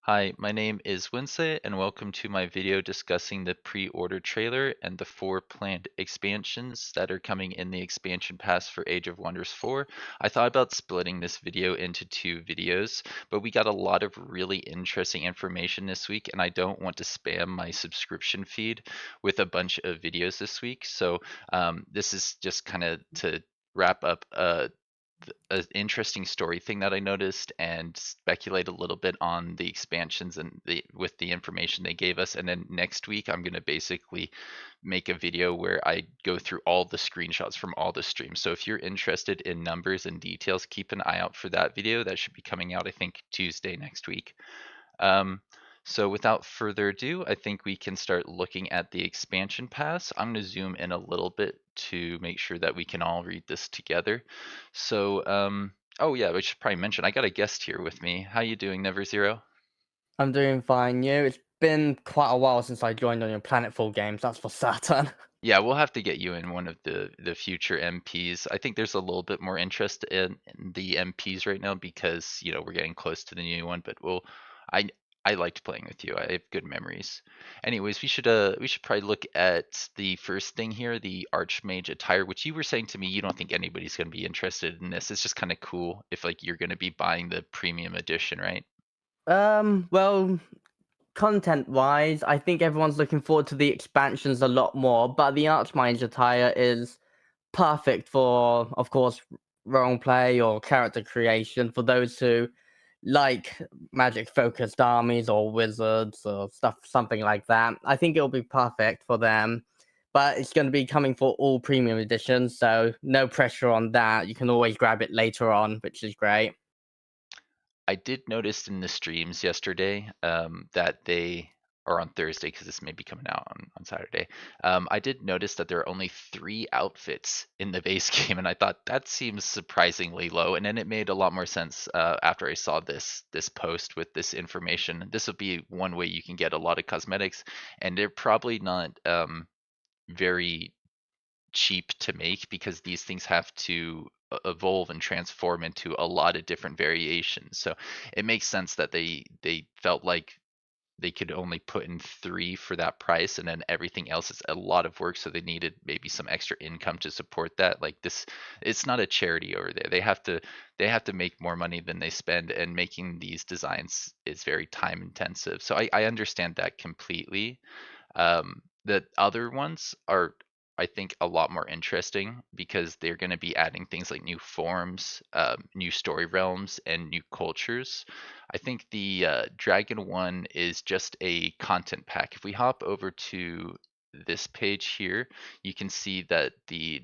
Hi, my name is Winslet, and welcome to my video discussing the pre-order trailer and the 4 planned expansions that are coming in the expansion pass for Age of Wonders 4. I thought about splitting this video into 2 videos, but we got a lot of really interesting information this week, and I don't want to spam my subscription feed with a bunch of videos this week. So this is just kind of to wrap up an interesting story thing that I noticed and speculate a little bit on the expansions and with the information they gave us. And then next week, I'm going to basically make a video where I go through all the screenshots from all the streams. So if you're interested in numbers and details, keep an eye out for that video. That should be coming out, I think, Tuesday next week. Um, so without further ado, I think we can start looking at the expansion pass. I'm going to zoom in a little bit to make sure that we can all read this together. So, oh yeah, we should probably mention I got a guest here with me. How you doing, NeverZero? I'm doing fine, you. It's been quite a while since I joined on your Planetfall games, that's for certain. Yeah, we'll have to get you in one of the future MPs. I think there's a little bit more interest in the MPs right now because we're getting close to the new one. But I I liked playing with you. I have good memories. Anyways, we should probably look at the first thing here, the Archmage attire, which you were saying to me you don't think anybody's going to be interested in this. It's just kind of cool if like you're going to be buying the premium edition, right? Well, content-wise, I think everyone's looking forward to the expansions a lot more, but the Archmage attire is perfect for, of course, role play or character creation for those who like magic-focused armies or wizards or something like that. I think it'll be perfect for them. But it's going to be coming for all premium editions, so no pressure on that. You can always grab it later on, which is great. I did notice in the streams yesterday that they, or on Thursday, because this may be coming out on Saturday, I did notice that there are only 3 outfits in the base game, and I thought that seems surprisingly low. And then it made a lot more sense after I saw this post with this information. This will be one way you can get a lot of cosmetics, and they're probably not very cheap to make because these things have to evolve and transform into a lot of different variations. So it makes sense that they felt like they could only put in 3 for that price, and then everything else is a lot of work, so they needed maybe some extra income to support that. Like this, it's not a charity over there. They have to make more money than they spend, and making these designs is very time intensive. So I understand that completely. The other ones are, I think, a lot more interesting because they're going to be adding things like new forms, new story realms, and new cultures. I think the Dragon one is just a content pack. If we hop over to this page here, you can see that the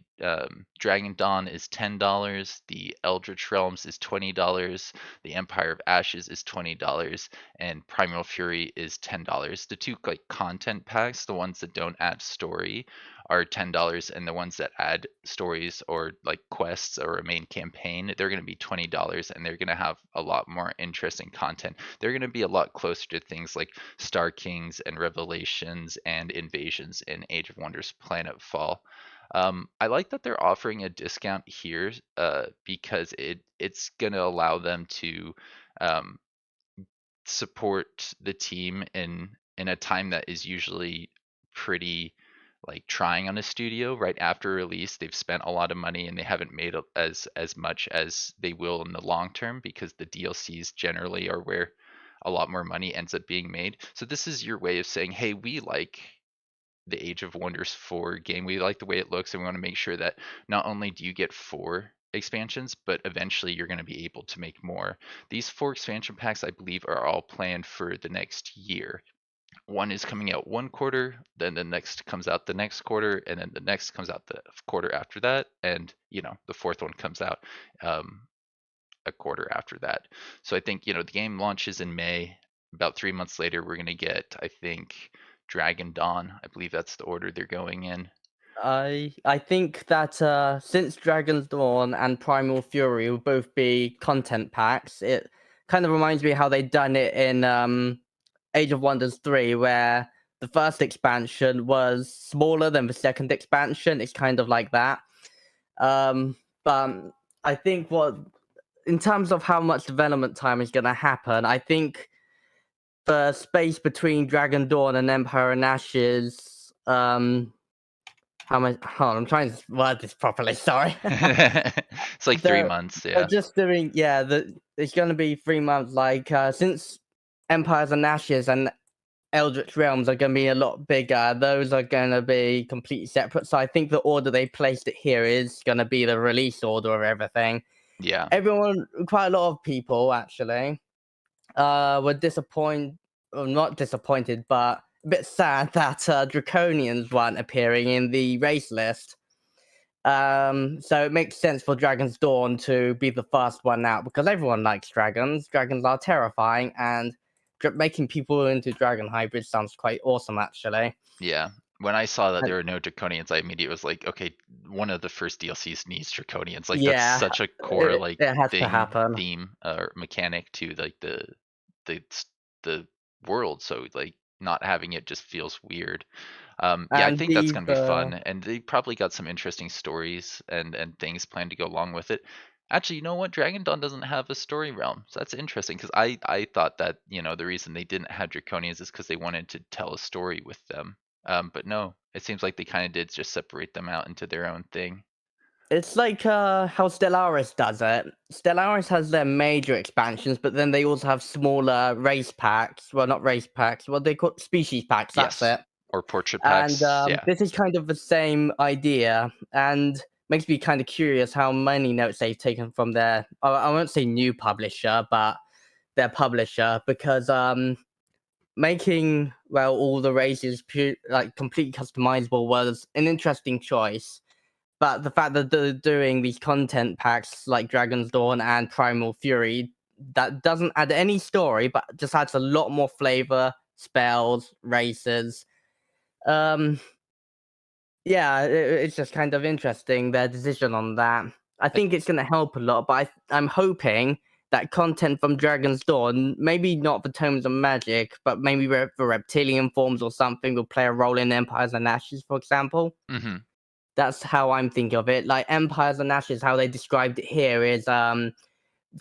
Dragon Dawn is $10, the Eldritch Realms is $20, the Empire of Ashes is $20, and Primal Fury is $10. The two like content packs, the ones that don't add story, are $10, and the ones that add stories or like quests or a main campaign, they're going to be $20, and they're going to have a lot more interesting content. They're going to be a lot closer to things like Star Kings and Revelations and Invasions in Age of Wonders Planetfall. I like that they're offering a discount here because it's going to allow them to um, support the team in a time that is usually pretty like trying on a studio right after release. They've spent a lot of money and they haven't made as much as they will in the long term because the DLCs generally are where a lot more money ends up being made. So this is your way of saying, hey, we like the Age of Wonders 4 game. We like the way it looks, and we want to make sure that not only do you get 4 expansions, but eventually you're going to be able to make more. These 4 expansion packs, I believe, are all planned for the next year. One is coming out one quarter, then the next comes out the next quarter, and then the next comes out the quarter after that, and the fourth one comes out um, a quarter after that. So I think the game launches in May. About 3 months later, we're gonna get, I think, Dragon Dawn. I believe that's the order they're going in. I think that since Dragon's Dawn and Primal Fury will both be content packs, it kind of reminds me how they done it in Age of Wonders 3, where the first expansion was smaller than the second expansion. It's kind of like that. But I think what, in terms of how much development time is going to happen, I think the space between Dragon Dawn and Empire and Ashes. How am I? Hold on, I'm trying to word this properly. Sorry. It's like 3 months, They're yeah. just doing it's going to be 3 months. Like since Empires and Ashes and Eldritch Realms are going to be a lot bigger, those are going to be completely separate. So I think the order they placed it here is going to be the release order of everything. Yeah. Quite a lot of people actually, were disappointed, well, not disappointed, but a bit sad that Draconians weren't appearing in the race list. So it makes sense for Dragon's Dawn to be the first one out because everyone likes dragons. Dragons are terrifying, and making people into dragon hybrids sounds quite awesome, actually. Yeah. When I saw that And, there were no Draconians, I immediately was like, okay, one of the first DLCs needs Draconians. Like that's yeah, such a core like it has to happen. theme or mechanic to like the the world. So like not having it just feels weird. Yeah, I And think that's these, gonna be fun, and they probably got some interesting stories and things planned to go along with it. Actually, you know what? Dragon Dawn doesn't have a story realm, so that's interesting because I thought that the reason they didn't have Draconians is because they wanted to tell a story with them. But no, it seems like they kind of did just separate them out into their own thing. it's like how Stellaris does it. Stellaris has their major expansions, but then they also have smaller race packs. Well, not race packs. What they call species packs. That's Yes, it. or portrait And packs. Yeah. this is kind of the same idea, and makes me kind of curious how many notes they've taken from their, I won't say new publisher, but their publisher, because making all the races like completely customizable was an interesting choice. But the fact that they're doing these content packs like Dragon's Dawn and Primal Fury, that doesn't add any story, but just adds a lot more flavor, spells, races. Um, yeah, it's just kind of interesting their decision on that. I I, think it's going to help a lot, but I'm hoping that content from Dragon's Dawn, maybe not the Tomes of Magic, but maybe the reptilian forms or something, will play a role in Empires and Ashes, for example. mhm. That's how I'm thinking of it. Like Empires and Ashes, how they described it here is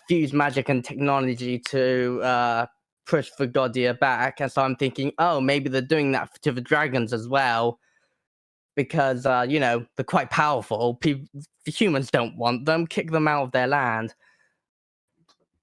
fuse magic and technology to push the Godia back. And so I'm thinking, oh, maybe they're doing that to the dragons as well because they're quite powerful. The humans don't want them. Kick them out of their land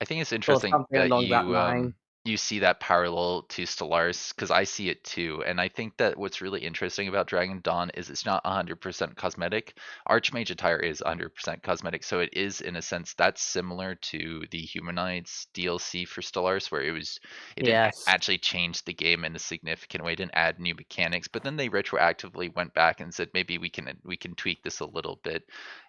I think it's or interesting something that along that line. you see that parallel to Stellaris because I see it too, and I think that what's really interesting about Dragon Dawn is it's not 100% cosmetic. Archmage attire is 100% cosmetic, so it is in a sense that's similar to the Humanoids DLC for Stellaris, where it didn't Yes, actually change the game in a significant way, it didn't add new mechanics, but then they retroactively went back and said maybe we can tweak this a little bit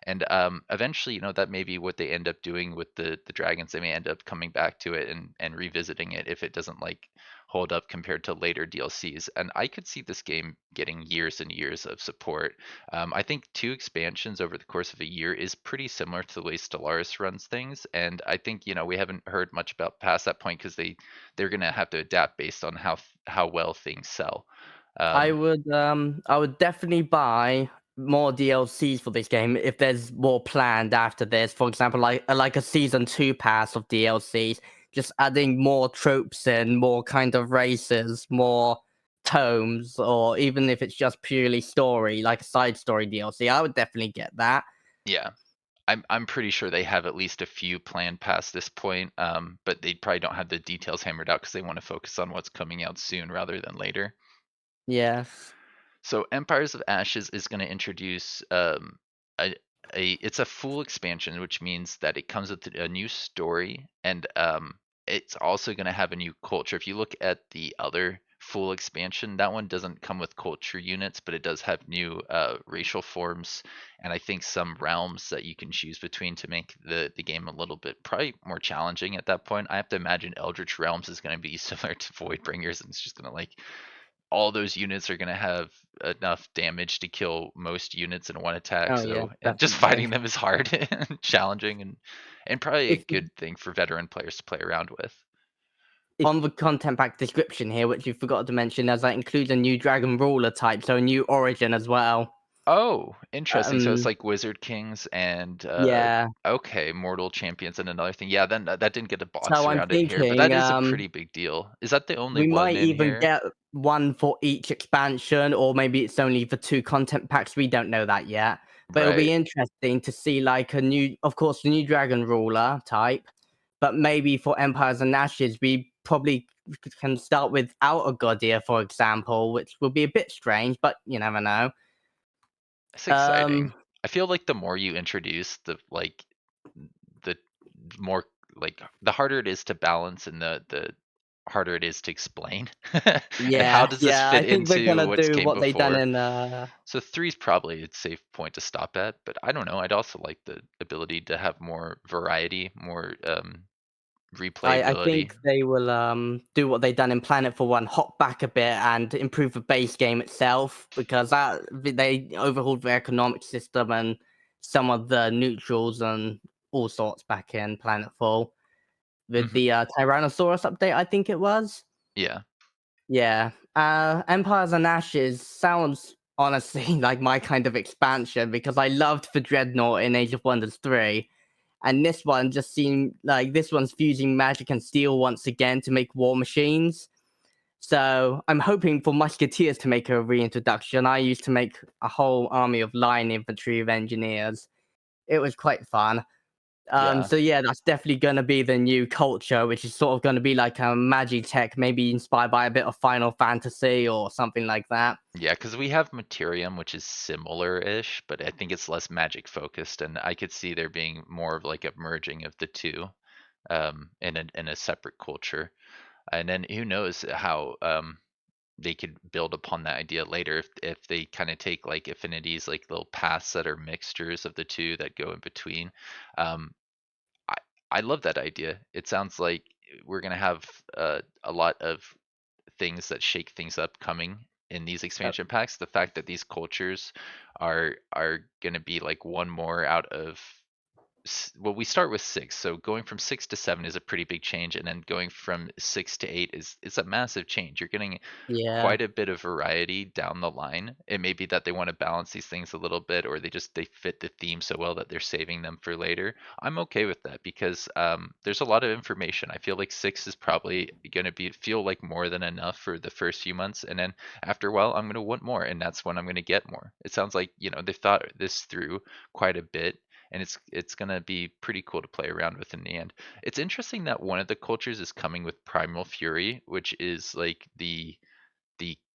and eventually, that may be what they end up doing with the dragons. They may end up coming back to it and revisiting it if it doesn't like hold up compared to later DLCs. And I could see this game getting years and years of support. I think 2 expansions over the course of a year is pretty similar to the way Stellaris runs things. And I think we haven't heard much about past that point because they're gonna have to adapt based on how well things sell. Um, I would definitely buy more DLCs for this game if there's more planned after this. For example, like a season 2 pass of DLCs, just adding more tropes in, more kind of races, more tomes, or even if it's just purely story, like a side story DLC. I would definitely get that. yeah. I'm pretty sure they have at least a few planned past this point, but they probably don't have the details hammered out because they want to focus on what's coming out soon rather than later. Yes. So Empires of Ashes is going to introduce a, it's a full expansion, which means that it comes with a new story and it's also going to have a new culture. If you look at the other full expansion, that one doesn't come with culture units, but it does have new racial forms and I think some realms that you can choose between to make the game a little bit probably more challenging at that point. I have to imagine Eldritch Realms is going to be similar to Voidbringers and it's just going to like all those units are going to have enough damage to kill most units in one attack. Oh yeah, So, and just definitely. fighting them is hard and challenging and probably a If good thing for veteran players to play around with. on the content pack description here, which you forgot to mention, as that includes a new dragon ruler type, so a new origin as well. Oh, interesting. So it's Um, like Wizard Kings and yeah. okay, Mortal Champions and another thing. Yeah, then that didn't get a box So I'm around it here, but that thinking, is a pretty big deal. Is that the only we one might in even here? get one for each expansion, or maybe it's only for 2 content packs, we don't know that yet. But it'll be Right. interesting to see, like, a new of course, the new Dragon Ruler type, but maybe for Empires and Ashes, we probably can start without a Godia, for example, which would be a bit strange, but you never know. It's Um, exciting. I feel like the more you introduce the more like the harder it is to balance and the harder it is to explain. And how yeah, does this yeah, I fit think we're into gonna what's do came what they done before? in, So 3 is probably a safe point to stop at, but I don't know. I'd also like the ability to have more variety, more I replayability. think they will do what they done in Planet for One, hop back a bit and improve the base game itself because they overhauled the economic system and some of the neutrals and all sorts back in Planetfall with Mhm. the Tyrannosaurus update. I think it was. Yeah. Yeah, Empires and Ashes sounds honestly like my kind of expansion because I loved the Dreadnought in Age of Wonders 3. And this one just seemed like this one's fusing magic and steel once again to make war machines. So I'm hoping for musketeers to make a reintroduction. I used to make a whole army of line infantry of engineers. It was quite fun. Yeah. So yeah, that's definitely going to be the new culture, which is sort of going to be like a Magitech, maybe inspired by a bit of Final Fantasy or something like that. Yeah, because we have Materium, which is similar-ish, but I think it's less magic focused, and I could see there being more of like a merging of the two, in a separate culture. And then who knows how they could build upon that idea later if they kind of take like affinities, like little paths that are mixtures of the two that go in between. Um, I I love that idea. It sounds like we're gonna have a lot of things that shake things up coming in these Uh, expansion packs. The fact that these cultures are gonna be like one more out of well, we start with 6, so going from 6 to 7 is a pretty big change, and then going from 6 to 8 is a massive change. You're getting yeah. quite a bit of variety down the line. It may be that they want to balance these things a little bit, or they fit the theme so well that they're saving them for later. I'm okay with that because there's a lot of information. I feel like 6 is probably going to be feel like more than enough for the first few months, and then after a while, I'm going to want more, and that's when I'm going to get more. It sounds like they've thought this through quite a bit, and it's gonna be pretty cool to play around with in the end. It's interesting that one of the cultures is coming with Primal Fury, which is like the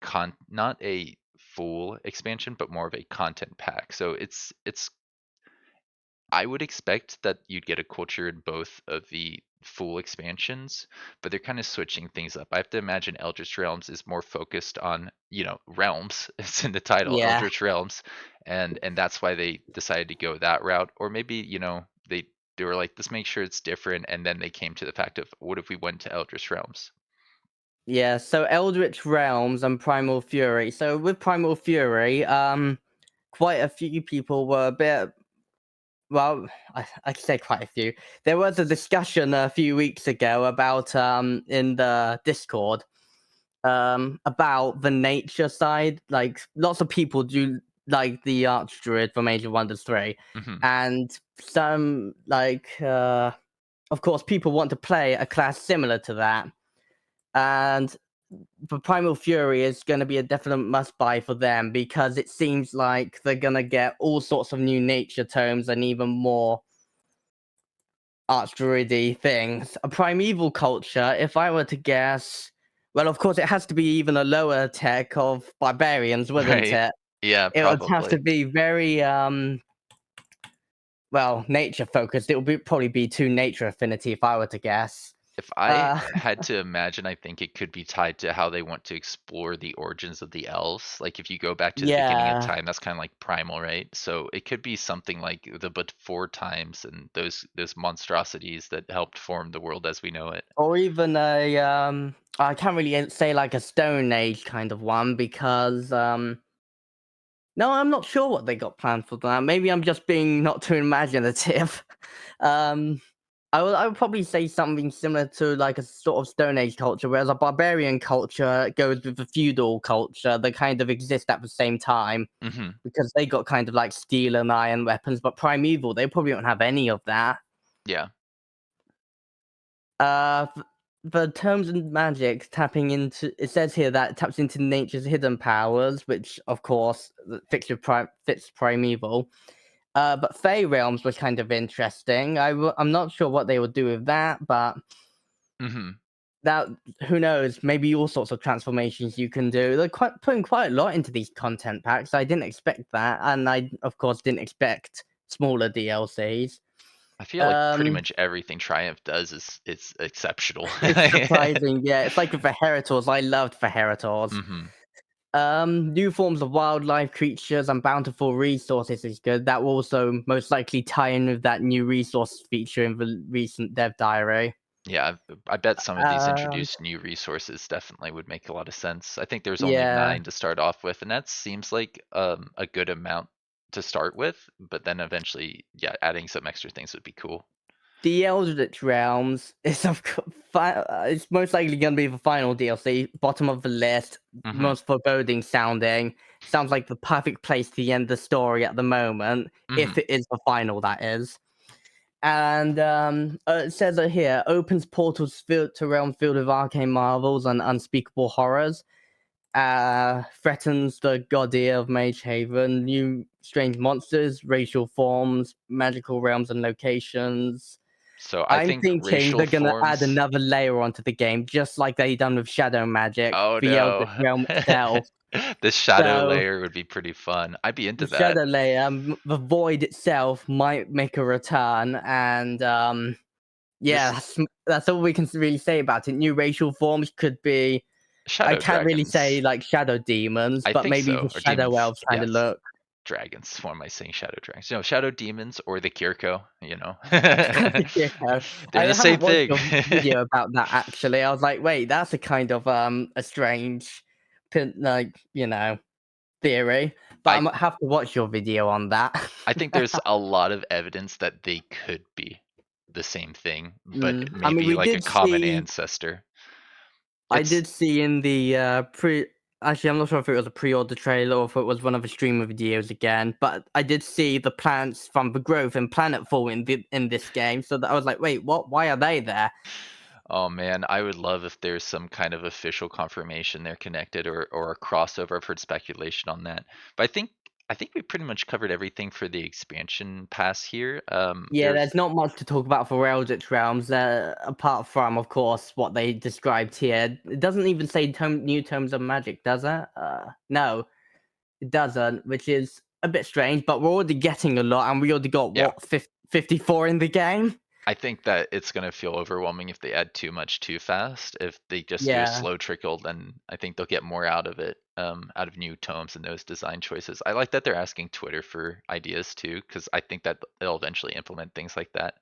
con not a full expansion, but more of a content pack. So it's I would expect that you'd get a culture in both of the full expansions, but they're kind of switching things up. I have to imagine Eldritch Realms is more focused on, realms. It's in the title, Yeah. Eldritch Realms, and that's why they decided to go that route. Or maybe, they were like, let's make sure it's different, and then they came to the fact of what if we went to Eldritch Realms? Yeah, so Eldritch Realms and Primal Fury. So with Primal Fury, quite a few people were a bit well, I say quite a few. There was a discussion a few weeks ago about in the Discord about the nature side. Like lots of people do like the Archdruid from Age of Wonders 3. Hmm. And some of course people want to play a class similar to that. And the Primal Fury is going to be a definite must buy for them because it seems like they're going to get all sorts of new nature tomes and even more archdruidy things. A primeval culture, if I were to guess, well, of course, it has to be even a lower tech of barbarians, wouldn't Right. it? Yeah, It would have to probably. be very, well, nature focused. It would probably be too nature affinity if I were to guess. If I Uh, had to imagine, I think it could be tied to how they want to explore the origins of the elves. Like if you go back to the beginning of yeah. time, that's kind of like primal, right? So it could be something like the but four times and those monstrosities that helped form the world as we know it. Or even a I can't really say like a Stone Age kind of one because no, I'm not sure what they got planned for that. Maybe I'm just being not too imaginative. um I would probably say something similar to like a sort of Stone Age culture, whereas a barbarian culture goes with the feudal culture. They kind of exist at the same time Hmm. because they got kind of like steel and iron weapons, but primeval, they probably don't have any of that. Yeah. The terms and magic tapping into it says here that it taps into nature's hidden powers, which of course fits primeval. But Fey realms was kind of interesting. I'm not sure what they would do with that, but Hmm. that who knows? Maybe all sorts of transformations you can do. They're putting quite a lot into these content packs. I didn't expect that, and I of course didn't expect smaller DLCs. I feel like pretty Um, much everything Triumph does is exceptional. it's surprising, yeah. It's like with the Heritors. I loved the Heritors. Hmm. New forms of wildlife, creatures, and bountiful resources is good. That will also most likely tie in with that new resource feature in the recent dev diary. Yeah, I bet some of these Um, introduced new resources definitely would make a lot of sense. I think there's only yeah, 9 to start off with, and that seems like a good amount to start with, but then eventually, yeah, adding some extra things would be cool. the Eldritch Realms is it's most likely going to be the final DLC, bottom of the list, Hmm. most foreboding sounding. Sounds like the perfect place to end the story at the moment, if Hmm. it is the final, that is. And it says it here opens portals filled to realm filled with arcane marvels and unspeakable horrors. Threatens the god ear of Mage Haven. New strange monsters, racial forms, magical realms and locations. So I I'm think thinking racial they're gonna add forms. another layer onto the game, just like they done with Shadow Magic, Oh the no. Eldritch Realm itself. The shadow So layer would be pretty fun. I'd be the into that. Shadow layer, the Void itself might make a return, and yeah, This that's all we can really say about it. New racial forms could be. I shadow can't really say dragons. like shadow demons, I but think maybe the so. Or shadow demons. elves kind of Yes. look. Dragons. What am I saying? Shadow dragons. No, shadow demons or the Kirko, you know. Yeah, They're I the same haven't watched thing. your video about that actually. I was like, wait, that's a kind of a strange, like theory. But I I might have to watch your video on that. I think there's a lot of evidence that they could be the same thing, but I mean, maybe like a common ancestor. I It's did see in the pre. Actually, I'm not sure if it was a pre-order trailer or if it was one of the streamer videos again. But I did see the plants from the growth and planetfall in this game. So that I was like, wait, what? Why are they there? Oh man, I would love if there's some kind of official confirmation they're connected or a crossover. I've heard speculation on that. But I think we pretty much covered everything for the expansion pass here. Yeah, There's there's not much to talk about for Eldritch Realms, apart from, of course, what they described here. It doesn't even say new terms of magic, does it? No, it doesn't, which is a bit strange, but we're already getting a lot, and we already got, yeah. what, 54 in the game? I think that it's gonna feel overwhelming if they add too much too fast. If they just do a Yeah, slow trickle, then I think they'll get more out of it, out of new tomes and those design choices. I like that they're asking Twitter for ideas too, because I think that they'll eventually implement things like that.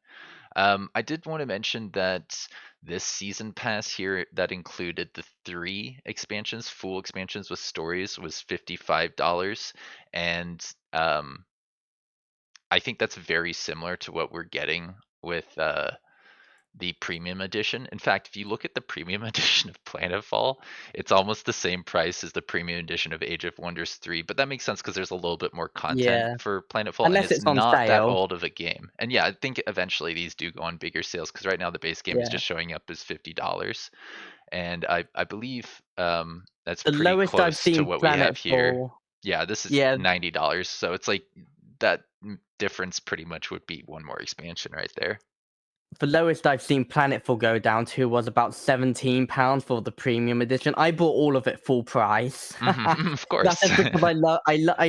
I did want to mention that this season pass here that included the 3 expansions, full expansions with stories, was $55, and I think that's very similar to what we're getting with the premium edition. In fact, if you look at the premium edition of Planetfall, it's almost the same price as the premium edition of Age of Wonders 3. But that makes sense because there's a little bit more content yeah. for Planetfall, and Unless it's it's on not that sale. old of a game. And yeah, I think eventually these do go on bigger sales because right now the base game is Yeah. just showing up as $50. And I believe that's The pretty lowest I've close to seen what we have here. Planetfall. Yeah, this is Yeah, $90. So it's like that difference pretty much would be one more expansion right there. the lowest I've seen Planetfall go down to was about £17 for the premium edition. I bought all of it full price. Of That's course. just because I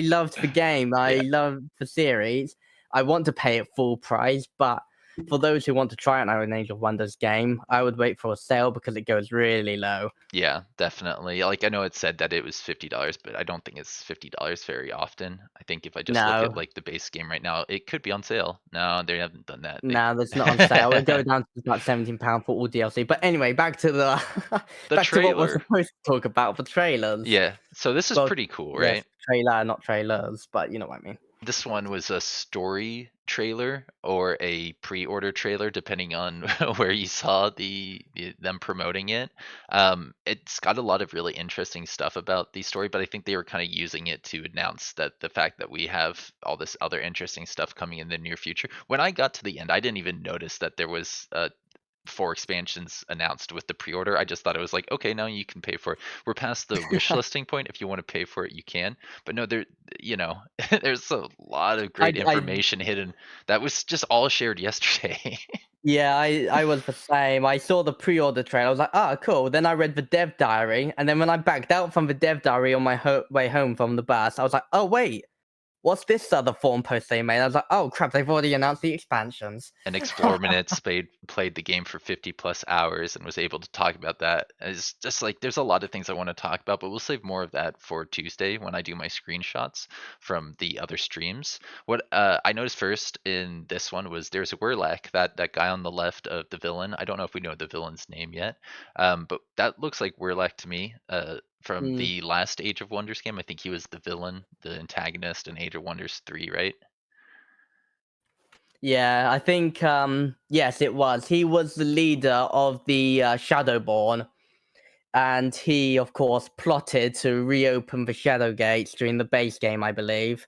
loved the game. I Yeah. loved the series. I want to pay it full price, but for those who want to try an Iron Age of Wonders game, I would wait for a sale because it goes really low. Yeah, definitely. Like I know it said that it was $50, but I don't think it's $50 very often. I think if I just look at No, like the base game right now, it could be on sale. No, they haven't done that. They no, that's not on sale. It go down to about £17 for all DLC. But anyway, back to the The back to what we're trailer. supposed to talk about, the trailers. Yeah. So this is Well, pretty cool, yes, right? trailer, not trailers, but you know what I mean. This one was a story trailer or a pre-order trailer, depending on where you saw them promoting it. It's got a lot of really interesting stuff about the story, but I think they were kind of using it to announce that the fact that we have all this other interesting stuff coming in the near future. When I got to the end, I didn't even notice that there was 4 expansions announced with the pre-order. I just thought it was like, okay, now you can pay for it. We're past the wish listing point. If you want to pay for it, you can. But no, you know, there's a lot of great I information hidden that was just all shared yesterday. Yeah, I was the same. I saw the pre-order trailer. I was like, "Ah, cool." Then I read the dev diary, and then when I backed out from the dev diary on my way home from the bus, I was like, "Oh wait, what's this other forum post they made?" I was like, "Oh crap, they've already announced the expansions." And Explore Minutes played the game for 50 plus hours and was able to talk about that. It's just like there's a lot of things I want to talk about, but we'll save more of that for Tuesday when I do my screenshots from the other streams. What I noticed first in this one was there's a Werlak, that guy on the left of the villain. I don't know if we know the villain's name yet, but that looks like Werlak to me. From Mm, the last Age of Wonders game, I think he was the villain, the antagonist in Age of Wonders 3, right? yeah, I think yes, it was. He was the leader of the Shadowborn, and he, of course, plotted to reopen the Shadow Gates during the base game, I believe.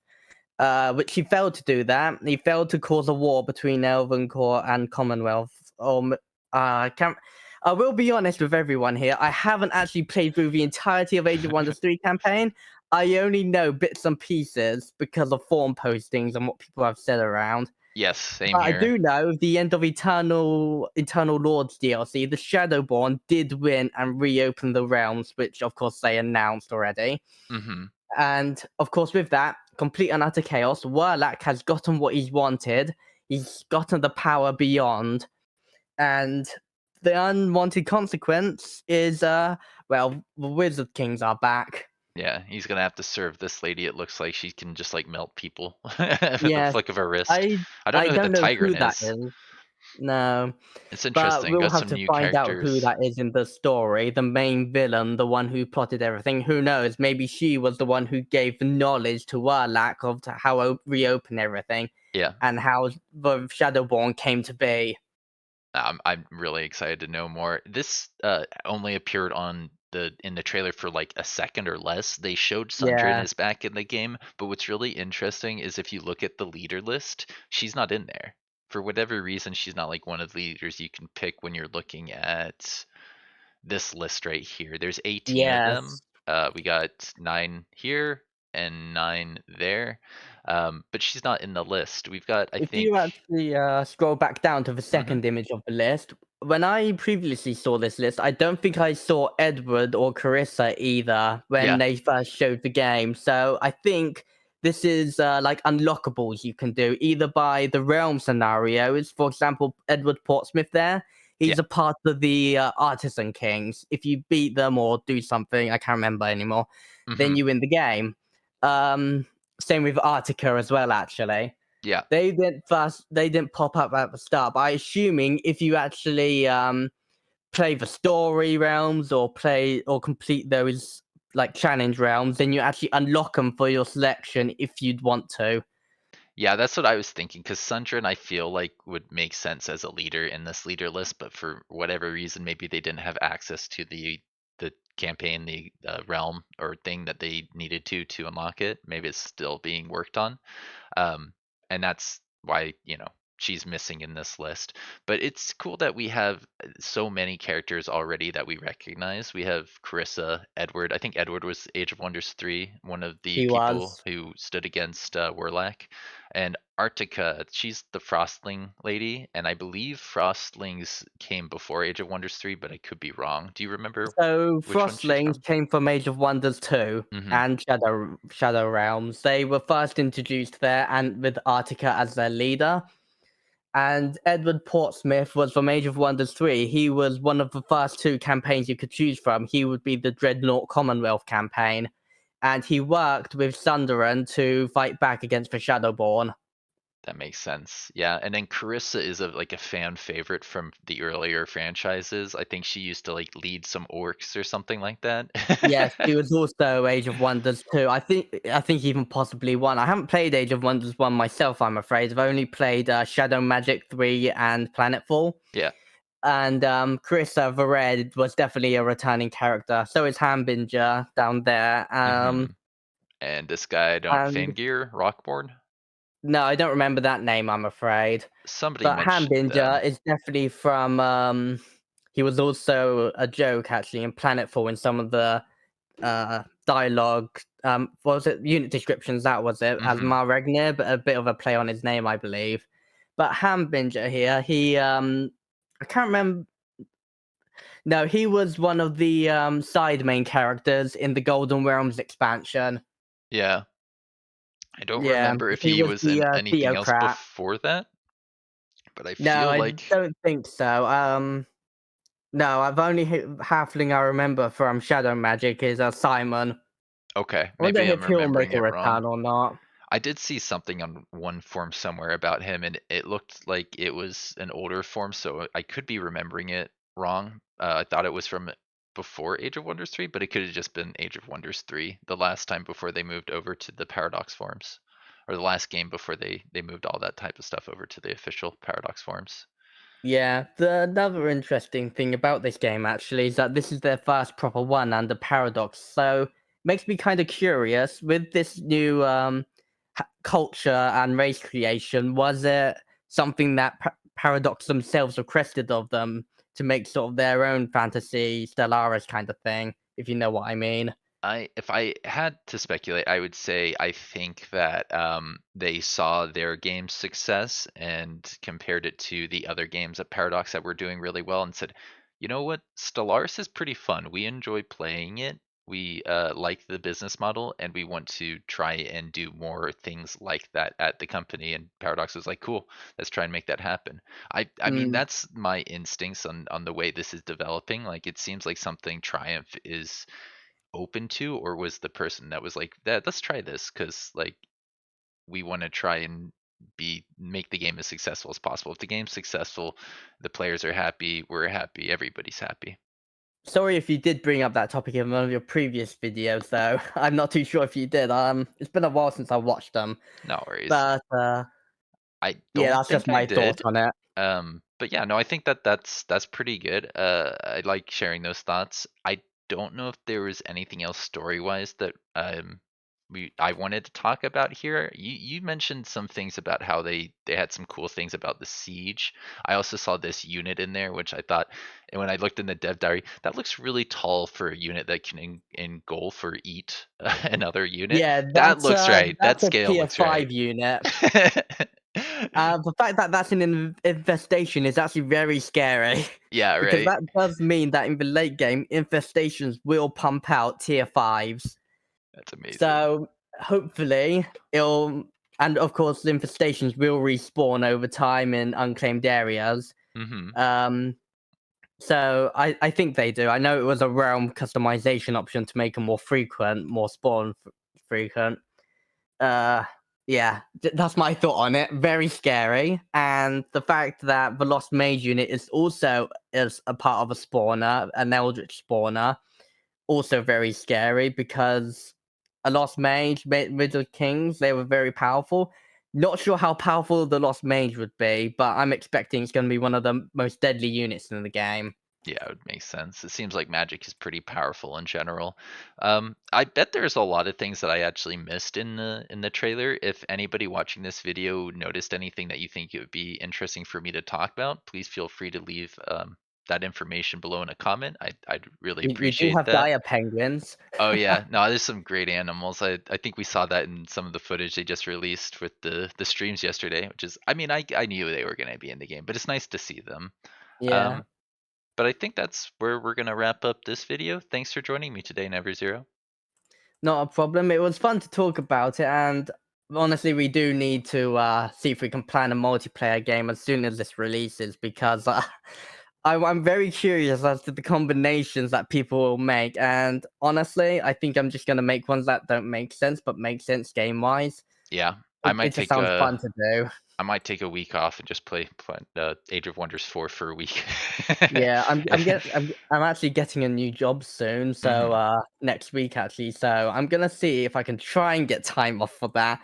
Which he failed to do that. He failed to cause a war between Elven Core and Commonwealth. I can't. I will be honest with everyone here. I haven't actually played through the entirety of Age of Wonders 3 campaign. I only know bits and pieces because of forum postings and what people have said around. Yes, same But I here. do know the end of Eternal Lords DLC, the Shadowborn did win and reopen the realms, which of course they announced already. Hmm. And of course, with that, complete and utter chaos, Warlock has gotten what he's wanted. He's gotten the power beyond. And the unwanted consequence is, well, the Wizard Kings are back. Yeah, he's gonna have to serve this lady. It looks like she can just like melt people with the Yes, flick of her wrist. I I don't I know who the don't know who Tigrant that is. is. No. It's But interesting. we'll Got have some to new find out who characters. that is in the story. The main villain, the one who plotted everything. Who knows? Maybe she was the one who gave the knowledge to Warlock of how reopen everything Yeah, and how the Shadowborn came to be. I'm really excited to know more. This only appeared on the trailer for like a second or less. They showed Sundren Yeah. is back in the game, but what's really interesting is if you look at the leader list, she's not in there. For whatever reason, she's not like one of the leaders you can pick when you're looking at this list right here. There's 18 of them. Yes. We got 9 here and 9 there. But she's not in the list. We've got, I If you think, actually scroll back down to the hmm second image of the list, when I previously saw this list, I don't think I saw Edward or Karissa either when yeah, they first showed the game. So I think this is like unlockables you can do either by the realm scenarios. For example, Edward Portsmith there, yeah, he's a part of the Artisan Kings. If you beat them or do something, I can't remember anymore, then hmm you win the game. Um, Same with Artica as well, actually. yeah. They didn't pop up at the start, but I assuming if you actually play the story realms or play or complete those like challenge realms, then you actually unlock them for your selection if you'd want to. Yeah, that's what I was thinking. Because Sundren, I feel like would make sense as a leader in this leader list, but for whatever reason, maybe they didn't have access to the campaign, the realm or thing that they needed to unlock it. Maybe it's still being worked on. Um, and that's why, she's missing in this list. But it's cool that we have so many characters already that we recognize. We have Karissa, Edward. I think Edward was Age of Wonders 3, one of the He people was. who stood against Warlock. And Artica, she's the Frostling lady, and I believe Frostlings came before Age of Wonders 3, but I could be wrong. Do you remember So which one she's Frostlings from? came from Age of Wonders 2 Hmm. and Shadow Realms. They were first introduced there and with Artica as their leader. And Edward Portsmith was from Age of Wonders 3. He was one of the first two campaigns you could choose from. He would be the Dreadnought Commonwealth campaign. And he worked with Sundren to fight back against the Shadowborn. That makes sense. Yeah, and then Karissa is like a fan favorite from the earlier franchises. I think she used to like lead some orcs or something like that. Yes, she was also Age of Wonders 2. I think even possibly 1. I haven't played Age of Wonders 1 myself, I'm afraid. I've only played Shadow Magic 3 and Planetfall. Yeah. And Karissa Vared was definitely a returning character. So is Hambinger down there. And this guy, I don't And Fangir Rockborne. no, I don't remember that name, I'm afraid. Somebody But mentioned Hambinger them. is definitely from. He was also a joke actually in Planetfall in some of the dialogue. What was it? Unit descriptions. That was it. As Hmm. Mar Regnir, but a bit of a play on his name, I believe. But Hambinger here, he I can't remember. No, he was one of the side main characters in the Golden Realms expansion. Yeah. I don't Yeah, remember if he he was was in the anything else theocrat. before that, but I No, feel I like don't think so. No, I've only halfling I remember from Shadow Magic is Simon. okay, I wonder maybe I'm if he'll make remembering a it wrong. return or not. I did see something on one form somewhere about him, and it looked like it was an older form, so I could be remembering it wrong. I thought it was from before Age of Wonders 3, but it could have just been Age of Wonders 3, the last time before they moved over to the Paradox forms, or the last game before they moved all that type of stuff over to the official Paradox forms. Yeah, another interesting thing about this game actually is that this is their first proper one under Paradox, so makes me kind of curious with this new culture and race creation. Was it something that Paradox themselves requested of them to make sort of their own fantasy Stellaris kind of thing, if you know what I mean? If I had to speculate, I would say I think that they saw their game's success and compared it to the other games at Paradox that were doing really well and said, you know what, Stellaris is pretty fun. We enjoy playing it. We like the business model, and we want to try and do more things like that at the company. And Paradox was like, cool, let's try and make that happen. I mean, Mm. that's my instincts on the way this is developing. Like, it seems like something Triumph is open to, or was the person that was like, that let's try this because like we want to try and be make the game as successful as possible. If the game's successful, the players are happy, we're happy, everybody's happy. Sorry if you did bring up that topic in one of your previous videos, though. I'm not too sure if you did. It's been a while since I watched them, No worries. but I yeah, don't that's just think I my thoughts did. on it. But yeah, no, I think that that's pretty good. I like sharing those thoughts. I don't know if there was anything else story wise that I wanted to talk about here. You mentioned some things about how they had some cool things about the siege. I also saw this unit in there, which I thought, and when I looked in the dev diary, that looks really tall for a unit that can engulf or eat another unit. Yeah, That looks right. That that's a scale tier looks right. 5 unit. The fact that that's an infestation is actually very scary Yeah, because right. that does mean that in the late game, infestations will pump out tier 5s. That's amazing. So hopefully it'll, and of course, the infestations will respawn over time in unclaimed areas. Mhm. Um, so I think they do. I know it was a realm customization option to make them more frequent, more spawn frequent. Uh, yeah, that's my thought on it. Very scary, and the fact that the Lost Mage unit is a part of a spawner, an Eldritch spawner, also very scary because a Lost Mage, Middle Kings, they were very powerful. Not sure how powerful the Lost Mage would be, but I'm expecting it's going to be one of the most deadly units in the game. Yeah, it would make sense. It seems like magic is pretty powerful in general. I bet there's a lot of things that I actually missed in the trailer. If anybody watching this video noticed anything that you think it would be interesting for me to talk about, please feel free to leave that information below in a comment. I'd really We do appreciate have that. Dire Penguins. Oh yeah, no, there's some great animals. I think we saw that in some of the footage they just released with the streams yesterday, which is, I mean, I knew they were going to be in the game, but it's nice to see them. Yeah. Um, but I think that's where we're going to wrap up this video. Thanks for joining me today, NeverZero. Not a problem. It was fun to talk about it, and honestly, we do need to see if we can plan a multiplayer game as soon as this releases because I'm very curious as to the combinations that people will make. And honestly, I think I'm just gonna make ones that don't make sense but make sense game wise. Yeah. I It might just take sounds a fun to do. I might take a week off and just play Age of Wonders 4 for a week. Yeah, I'm If get I'm actually getting a new job soon, so, Mhm. next week actually, so I'm gonna see if I can try and get time off for that.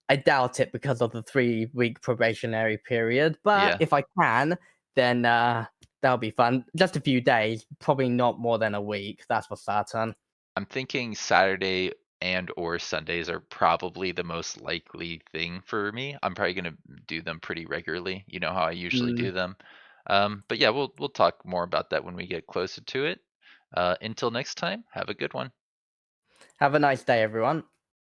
I doubt it because of the 3-week probationary period, but Yeah. if I can, then, that'll be fun. Just a few days, probably not more than a week, that's for certain. I'm thinking Saturday and or Sundays are probably the most likely thing for me. I'm probably gonna do them pretty regularly. You know how I usually Mm. do them. But yeah, we'll talk more about that when we get closer to it. Until next time, have a good one. Have a nice day, everyone.